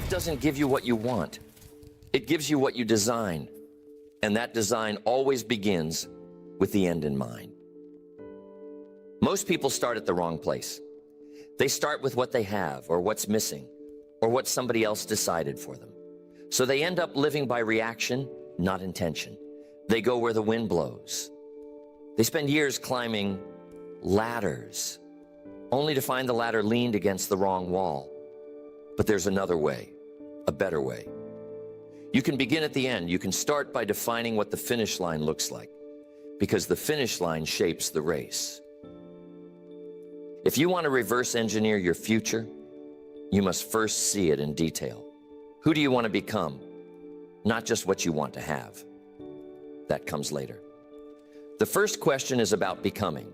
Life doesn't give you what you want. It gives you what you design. And that design always begins with the end in mind. Most people start at the wrong place. They start with what they have, or what's missing, or what somebody else decided for them. So they end up living by reaction, not intention. They go where the wind blows. They spend years climbing ladders, only to find the ladder leaned against the wrong wall. But there's another way, a better way. You can begin at the end. You can start by defining what the finish line looks like, because the finish line shapes the race. If you want to reverse engineer your future, you must first see it in detail. Who do you want to become? Not just what you want to have. That comes later. The first question is about becoming,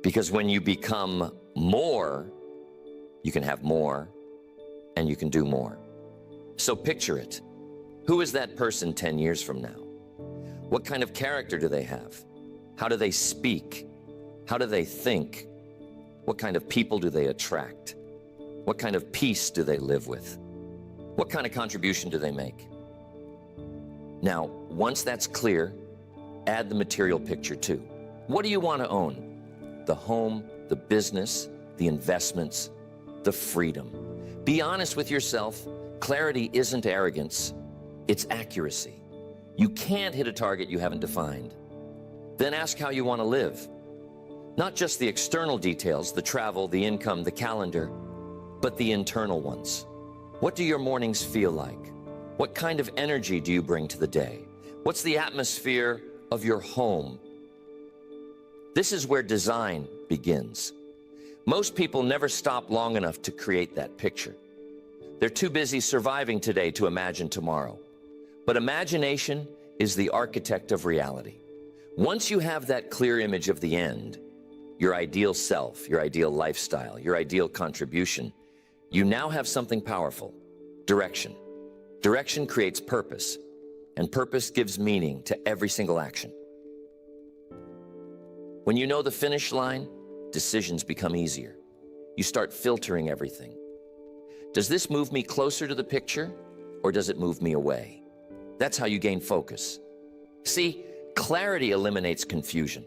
because when you become more, you can have more and you can do more. So picture it. Who is that person 10 years from now? What kind of character do they have? How do they speak? How do they think? What kind of people do they attract? What kind of peace do they live with? What kind of contribution do they make? Now, once that's clear, add the material picture too. What do you want to own? The home, the business, the investments, the freedom. Be honest with yourself. Clarity isn't arrogance, it's accuracy. You can't hit a target you haven't defined. Then ask how you want to live. Not just the external details, the travel, the income, the calendar, but the internal ones. What do your mornings feel like? What kind of energy do you bring to the day? What's the atmosphere of your home? This is where design begins. Most people never stop long enough to create that picture. They're too busy surviving today to imagine tomorrow. But imagination is the architect of reality. Once you have that clear image of the end, your ideal self, your ideal lifestyle, your ideal contribution, you now have something powerful: direction. Direction creates purpose, and purpose gives meaning to every single action. When you know the finish line, decisions become easier. You start filtering everything. Does this move me closer to the picture, or does it move me away? That's how you gain focus. See, clarity eliminates confusion.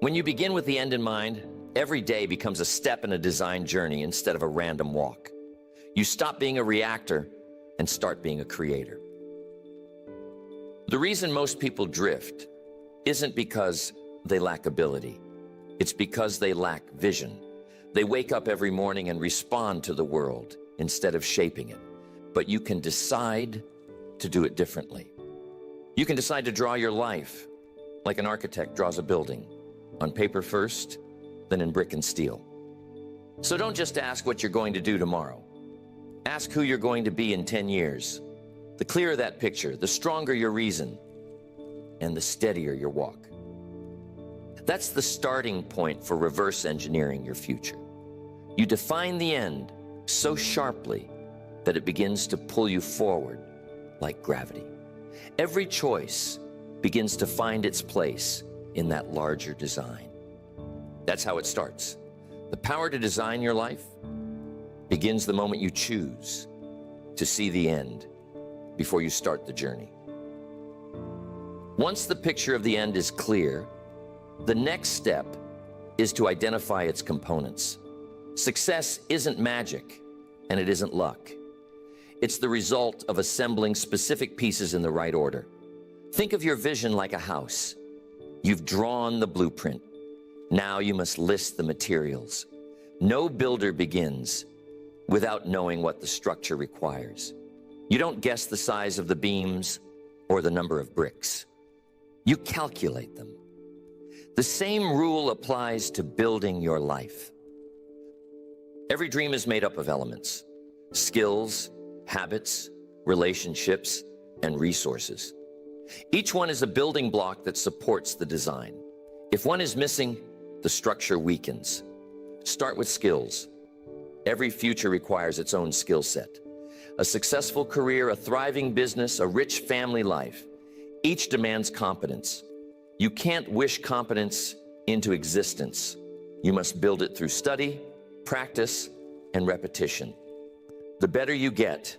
When you begin with the end in mind, every day becomes a step in a design journey instead of a random walk. You stop being a reactor and start being a creator. The reason most people drift isn't because they lack ability. It's because they lack vision. They wake up every morning and respond to the world instead of shaping it. But you can decide to do it differently. You can decide to draw your life like an architect draws a building, on paper first, then in brick and steel. So don't just ask what you're going to do tomorrow. Ask who you're going to be in 10 years. The clearer that picture, the stronger your reason, and the steadier your walk. That's the starting point for reverse engineering your future. You define the end so sharply that it begins to pull you forward like gravity. Every choice begins to find its place in that larger design. That's how it starts. The power to design your life begins the moment you choose to see the end before you start the journey. Once the picture of the end is clear, the next step is to identify its components. Success isn't magic, and it isn't luck. It's the result of assembling specific pieces in the right order. Think of your vision like a house. You've drawn the blueprint. Now you must list the materials. No builder begins without knowing what the structure requires. You don't guess the size of the beams or the number of bricks. You calculate them. The same rule applies to building your life. Every dream is made up of elements: skills, habits, relationships, and resources. Each one is a building block that supports the design. If one is missing, the structure weakens. Start with skills. Every future requires its own skill set. A successful career, a thriving business, a rich family life. Each demands competence. You can't wish competence into existence. You must build it through study, practice, and repetition. The better you get,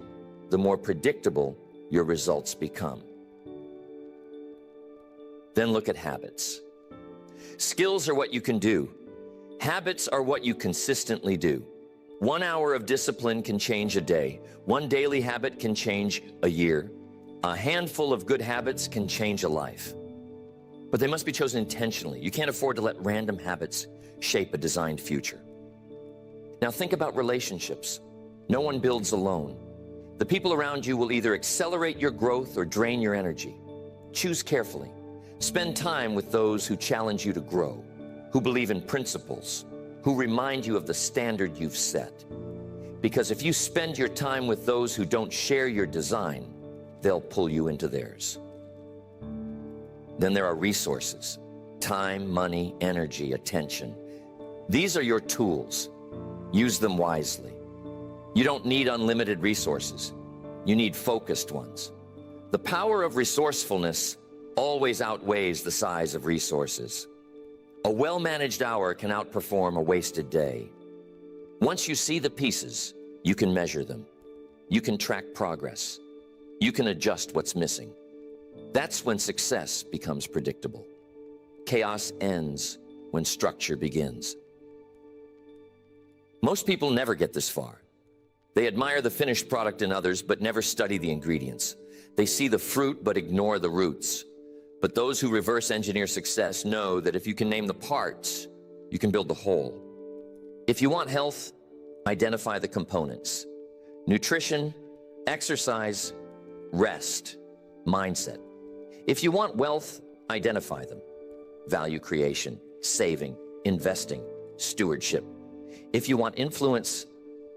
the more predictable your results become. Then look at habits. Skills are what you can do. Habits are what you consistently do. 1 hour of discipline can change a day. One daily habit can change a year. A handful of good habits can change a life. But they must be chosen intentionally. You can't afford to let random habits shape a designed future. Now think about relationships. No one builds alone. The people around you will either accelerate your growth or drain your energy. Choose carefully. Spend time with those who challenge you to grow, who believe in principles, who remind you of the standard you've set. Because if you spend your time with those who don't share your design, they'll pull you into theirs. Then there are resources: time, money, energy, attention. These are your tools. Use them wisely. You don't need unlimited resources. You need focused ones. The power of resourcefulness always outweighs the size of resources. A well-managed hour can outperform a wasted day. Once you see the pieces, you can measure them. You can track progress. You can adjust what's missing. That's when success becomes predictable. Chaos ends when structure begins. Most people never get this far. They admire the finished product in others, but never study the ingredients. They see the fruit, but ignore the roots. But those who reverse engineer success know that if you can name the parts, you can build the whole. If you want health, identify the components: nutrition, exercise, rest, mindset. If you want wealth, identify them: value creation, saving, investing, stewardship. If you want influence,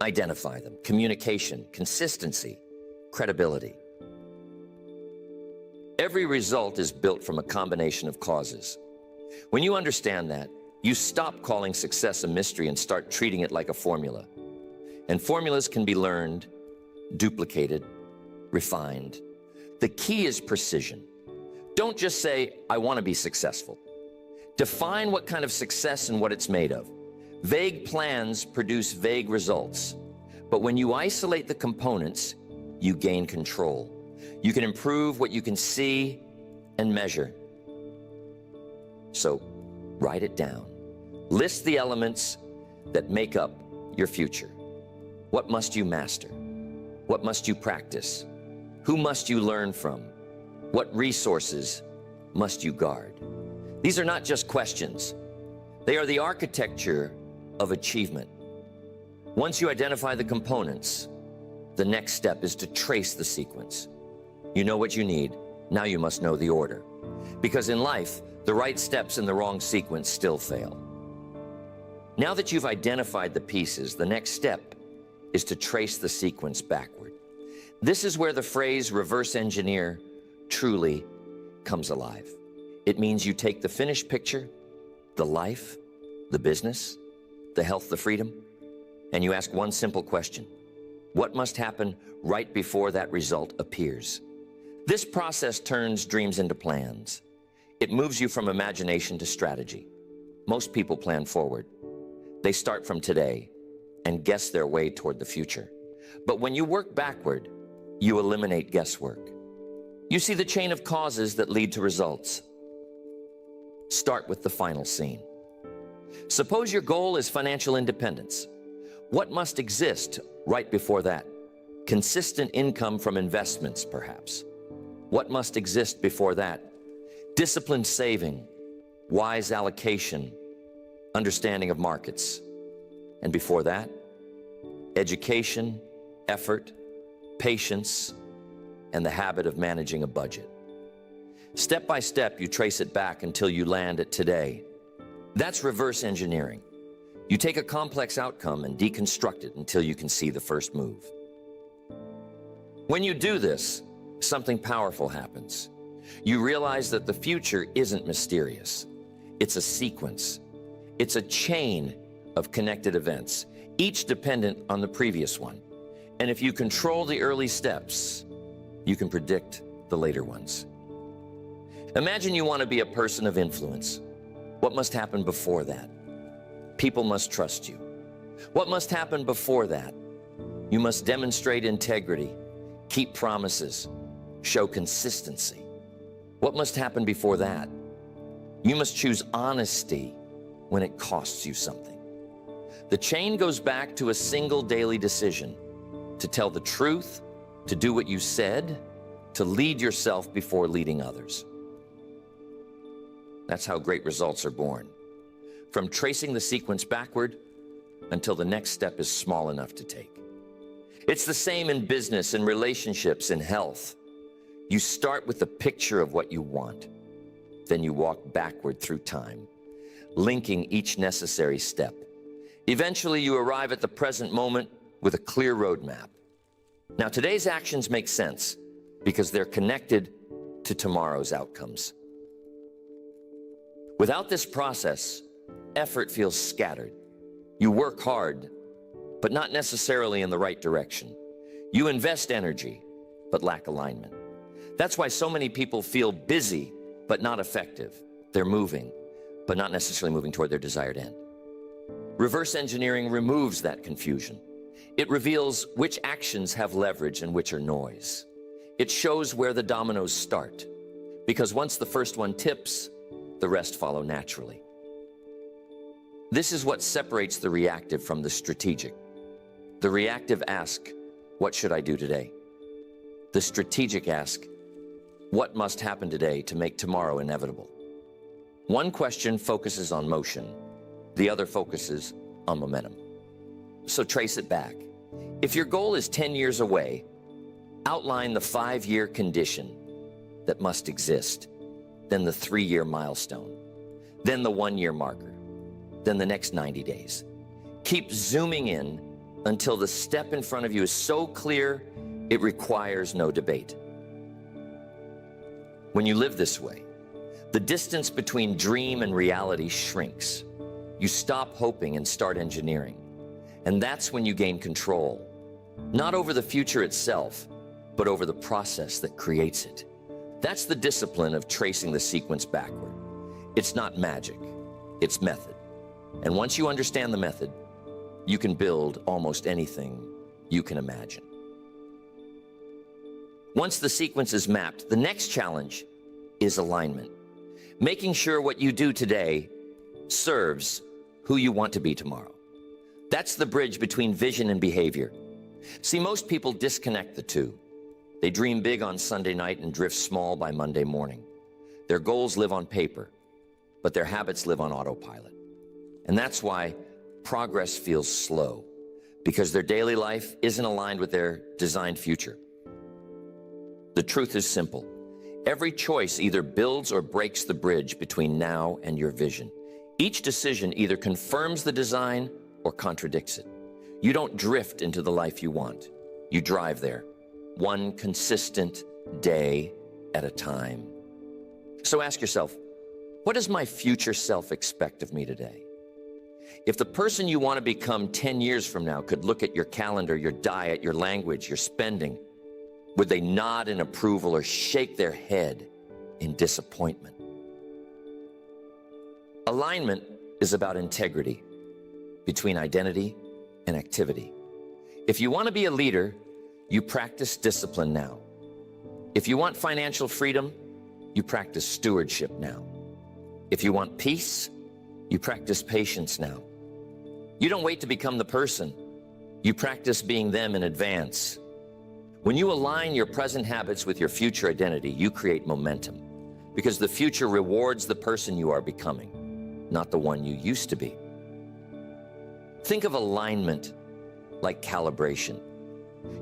identify them: communication, consistency, credibility. Every result is built from a combination of causes. When you understand that, you stop calling success a mystery and start treating it like a formula. And formulas can be learned, duplicated, refined. The key is precision. Don't just say, "I want to be successful." Define what kind of success and what it's made of. Vague plans produce vague results. But when you isolate the components, you gain control. You can improve what you can see and measure. So, write it down. List the elements that make up your future. What must you master? What must you practice? Who must you learn from? What resources must you guard? These are not just questions. They are the architecture of achievement. Once you identify the components, the next step is to trace the sequence. You know what you need. Now you must know the order. Because in life, the right steps in the wrong sequence still fail. Now that you've identified the pieces, the next step is to trace the sequence backward. This is where the phrase reverse engineer truly comes alive. It means you take the finished picture, the life, the business, the health, the freedom, and you ask one simple question: what must happen right before that result appears? This process turns dreams into plans. It moves you from imagination to strategy. Most people plan forward. They start from today and guess their way toward the future. But when you work backward, you eliminate guesswork. You see the chain of causes that lead to results. Start with the final scene. Suppose your goal is financial independence. What must exist right before that? Consistent income from investments, perhaps. What must exist before that? Disciplined saving, wise allocation, understanding of markets. And before that, education, effort, patience, and the habit of managing a budget. Step by step, you trace it back until you land at today. That's reverse engineering. You take a complex outcome and deconstruct it until you can see the first move. When you do this, something powerful happens. You realize that the future isn't mysterious. It's a sequence. It's a chain of connected events, each dependent on the previous one. And if you control the early steps, you can predict the later ones. Imagine you want to be a person of influence. What must happen before that? People must trust you. What must happen before that? You must demonstrate integrity, keep promises, show consistency. What must happen before that? You must choose honesty when it costs you something. The chain goes back to a single daily decision: to tell the truth, to do what you said, to lead yourself before leading others. That's how great results are born. From tracing the sequence backward until the next step is small enough to take. It's the same in business, in relationships, in health. You start with the picture of what you want. Then you walk backward through time, linking each necessary step. Eventually, you arrive at the present moment with a clear roadmap. Now, today's actions make sense because they're connected to tomorrow's outcomes. Without this process, effort feels scattered. You work hard, but not necessarily in the right direction. You invest energy, but lack alignment. That's why so many people feel busy, but not effective. They're moving, but not necessarily moving toward their desired end. Reverse engineering removes that confusion. It reveals which actions have leverage and which are noise. It shows where the dominoes start, because once the first one tips, the rest follow naturally. This is what separates the reactive from the strategic. The reactive asks, what should I do today? The strategic asks, what must happen today to make tomorrow inevitable? One question focuses on motion. The other focuses on momentum. So trace it back. If your goal is 10 years away, outline the 5-year condition that must exist, then the 3-year milestone, then the 1-year marker, then the next 90 days. Keep zooming in until the step in front of you is so clear it requires no debate. When you live this way, the distance between dream and reality shrinks. You stop hoping and start engineering. And that's when you gain control, not over the future itself, but over the process that creates it. That's the discipline of tracing the sequence backward. It's not magic, it's method. And once you understand the method, you can build almost anything you can imagine. Once the sequence is mapped, the next challenge is alignment. Making sure what you do today serves who you want to be tomorrow. That's the bridge between vision and behavior. See, most people disconnect the two. They dream big on Sunday night and drift small by Monday morning. Their goals live on paper, but their habits live on autopilot. And that's why progress feels slow, because their daily life isn't aligned with their designed future. The truth is simple. Every choice either builds or breaks the bridge between now and your vision. Each decision either confirms the design or contradicts it. You don't drift into the life you want. You drive there, one consistent day at a time. So ask yourself, what does my future self expect of me today? If the person you want to become 10 years from now could look at your calendar, your diet, your language, your spending, would they nod in approval or shake their head in disappointment? Alignment is about integrity between identity and activity. If you want to be a leader, you practice discipline now. If you want financial freedom, you practice stewardship now. If you want peace, you practice patience now. You don't wait to become the person. You practice being them in advance. When you align your present habits with your future identity, you create momentum, because the future rewards the person you are becoming, not the one you used to be. Think of alignment like calibration.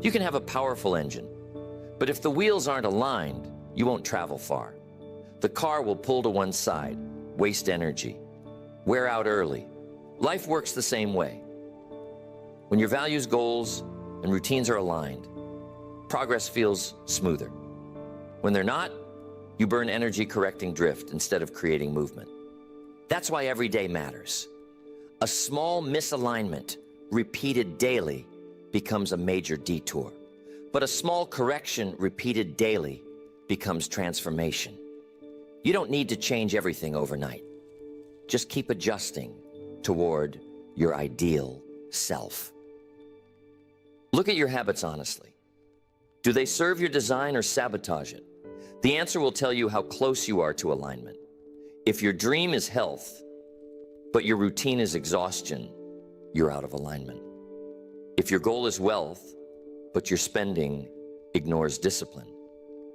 You can have a powerful engine, but if the wheels aren't aligned, you won't travel far. The car will pull to one side, waste energy, wear out early. Life works the same way. When your values, goals, and routines are aligned, progress feels smoother. When they're not, you burn energy correcting drift instead of creating movement. That's why every day matters. A small misalignment repeated daily becomes a major detour. But a small correction repeated daily becomes transformation. You don't need to change everything overnight. Just keep adjusting toward your ideal self. Look at your habits honestly. Do they serve your design or sabotage it? The answer will tell you how close you are to alignment. If your dream is health, but your routine is exhaustion, you're out of alignment. If your goal is wealth, but your spending ignores discipline,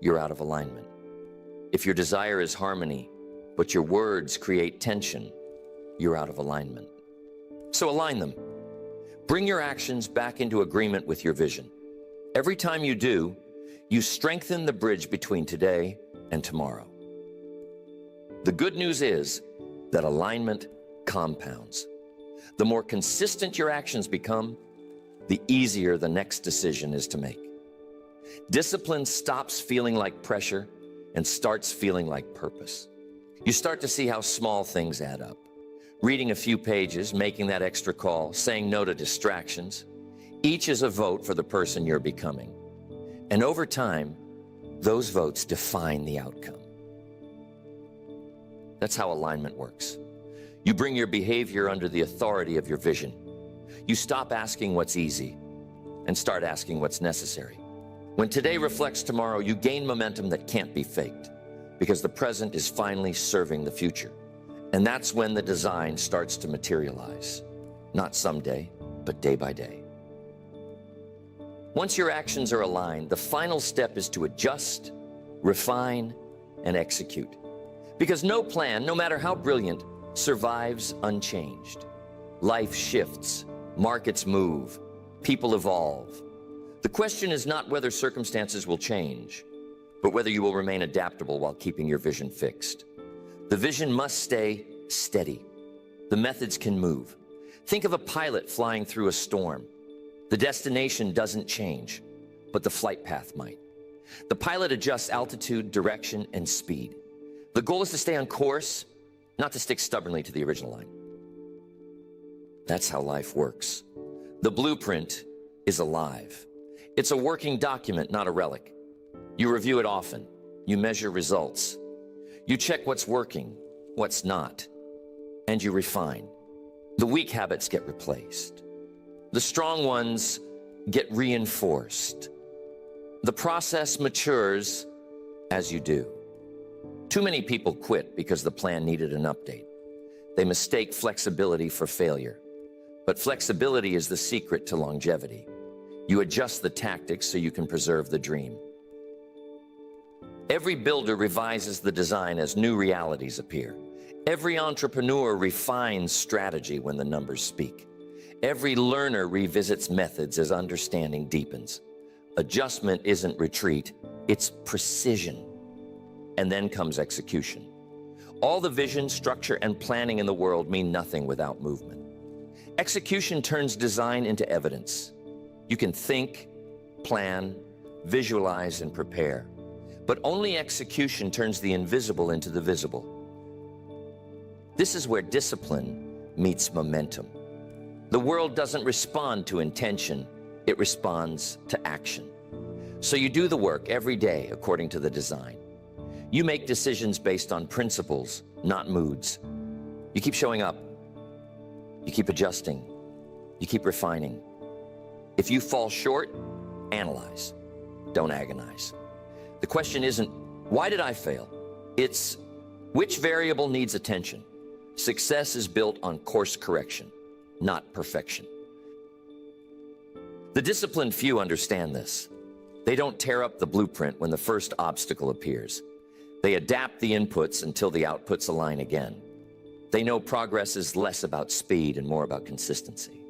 you're out of alignment. If your desire is harmony, but your words create tension, you're out of alignment. So align them. Bring your actions back into agreement with your vision. Every time you do, you strengthen the bridge between today and tomorrow. The good news is that alignment compounds. The more consistent your actions become, the easier the next decision is to make. Discipline stops feeling like pressure and starts feeling like purpose. You start to see how small things add up. Reading a few pages, making that extra call, saying no to distractions. Each is a vote for the person you're becoming. And over time, those votes define the outcome. That's how alignment works. You bring your behavior under the authority of your vision. You stop asking what's easy and start asking what's necessary. When today reflects tomorrow, you gain momentum that can't be faked because the present is finally serving the future. And that's when the design starts to materialize. Not someday, but day by day. Once your actions are aligned, the final step is to adjust, refine, and execute. Because no plan, no matter how brilliant, survives unchanged. Life shifts, markets move, people evolve. The question is not whether circumstances will change, but whether you will remain adaptable while keeping your vision fixed. The vision must stay steady. The methods can move. Think of a pilot flying through a storm. The destination doesn't change, but the flight path might. The pilot adjusts altitude, direction, and speed. The goal is to stay on course, not to stick stubbornly to the original line. That's how life works. The blueprint is alive. It's a working document, not a relic. You review it often. You measure results. You check what's working, what's not, and you refine. The weak habits get replaced. The strong ones get reinforced. The process matures as you do. Too many people quit because the plan needed an update. They mistake flexibility for failure. But flexibility is the secret to longevity. You adjust the tactics so you can preserve the dream. Every builder revises the design as new realities appear. Every entrepreneur refines strategy when the numbers speak. Every learner revisits methods as understanding deepens. Adjustment isn't retreat, it's precision. And then comes execution. All the vision, structure, and planning in the world mean nothing without movement. Execution turns design into evidence. You can think, plan, visualize, and prepare. But only execution turns the invisible into the visible. This is where discipline meets momentum. The world doesn't respond to intention, it responds to action. So you do the work every day according to the design. You make decisions based on principles, not moods. You keep showing up. You keep adjusting. You keep refining. If you fall short, analyze. Don't agonize. The question isn't, why did I fail? It's, which variable needs attention? Success is built on course correction, not perfection. The disciplined few understand this. They don't tear up the blueprint when the first obstacle appears. They adapt the inputs until the outputs align again. They know progress is less about speed and more about consistency.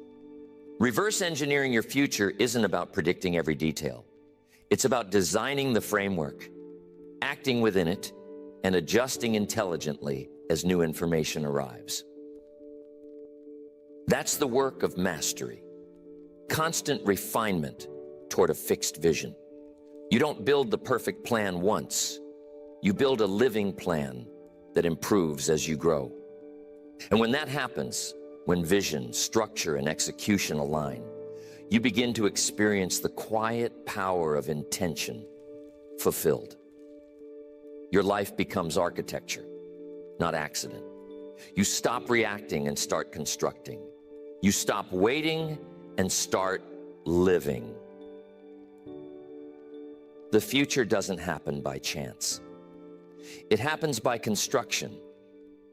Reverse engineering your future isn't about predicting every detail. It's about designing the framework, acting within it, and adjusting intelligently as new information arrives. That's the work of mastery, constant refinement toward a fixed vision. You don't build the perfect plan once. You build a living plan that improves as you grow. And when that happens, when vision, structure, and execution align, you begin to experience the quiet power of intention fulfilled. Your life becomes architecture, not accident. You stop reacting and start constructing. You stop waiting and start living. The future doesn't happen by chance. It happens by construction.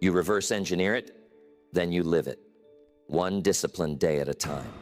You reverse engineer it, then you live it, one disciplined day at a time.